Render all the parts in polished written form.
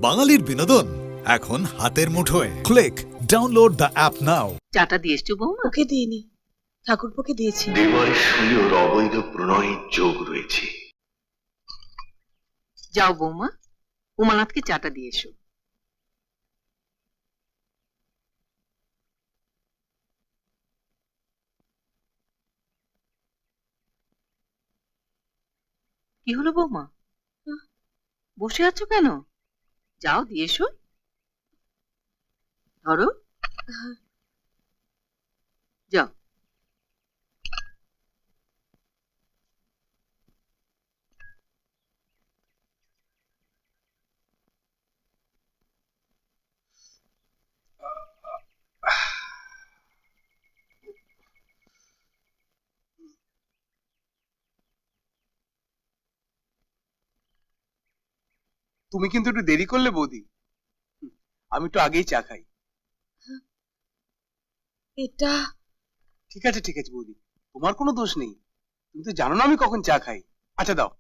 বাঙালির বিনোদন এখন হাতের মুঠোয়। ক্লিক ডাউনলোড দ্য অ্যাপ নাও। চাটা দিয়ে এসছো বৌমা? ওকে দিইনি, ঠাকুরপোকে দিয়েছি। দেওয়ার সুয়োর অবৈধ প্রণয়ের যোগ রয়েছে। যাও বৌমা, উমানাথকে চাটা দিয়ে এসো। কি হলো বৌমা, বসে আছো কেন? যাও দিয়ে এসো। ধরো, যাও। তুমি কিন্তু একটু দেরি করলে বৌদি। আমি একটু আগেই চা খাই। এটা ঠিক আছে ঠিক আছে বৌদি, তোমার কোনো দোষ নেই। তুমি তো জানো না আমি কখন চা খাই। আচ্ছা দাও।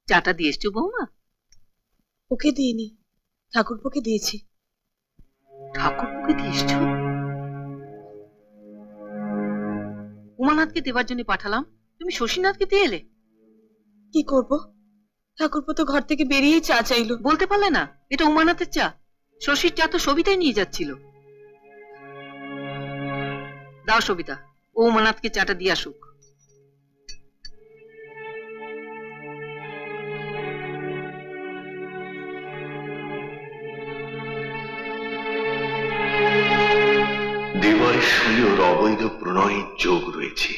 চাটা দিয়ে এসছো বৌমা? ওকে দিইনি, ঠাকুরপোকে দিয়েছি। ঠাকুরপুকে দিয়ে এসছো? উমানাথকে দেবার জন্য পাঠালাম, তুমি শশীনাথকে দিয়ে এলে? কি করব, ঠাকুরপো তো ঘর থেকে বেরিয়েই চা চাইলো। বলতে পারলে না এটা উমানাথের চা? শশীর চা তো সবিতাই নিয়ে যাচ্ছিল। দাও সবিতা, ও উমানাথকে চাটা দিয়ে আসুক। দেওয়ার সুয়োর অবৈধ প্রণয়ের যোগ রয়েছে।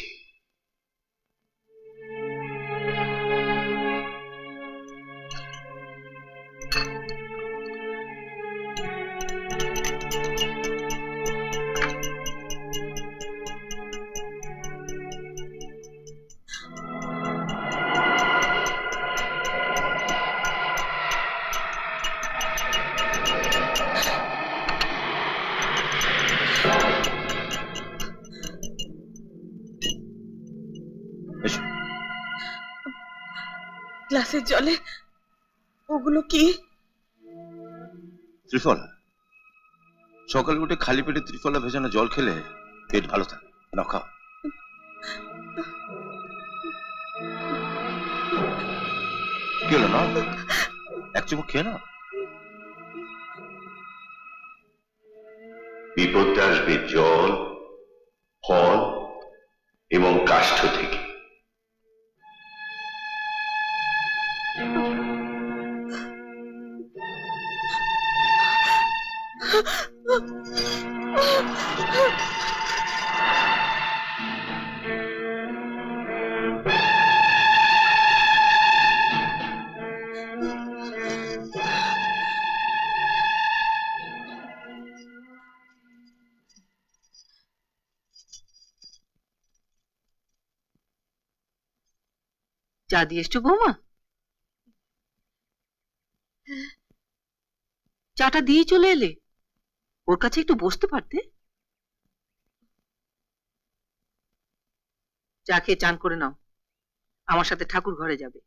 গ্লাসের জলে ওগুলো কি? ত্রিফলা। সকালে উঠে খালি পেটে ত্রিফলা ভেজানো জল খেলে পেট ভালো থাকে। নাও খাও। কি হলো না? এক চুমুক খেয়ে নাও। বিপদে আসবে জল, ফল এবং কাষ্ঠ থেকে। চা দিয়ে এসছো বৌমা? চাটা দিয়ে চলে এলে, ওর কাছে একটু বসতে পারতে। চা খেয়ে চান করে নাও, আমার সাথে ঠাকুর ঘরে যাবে।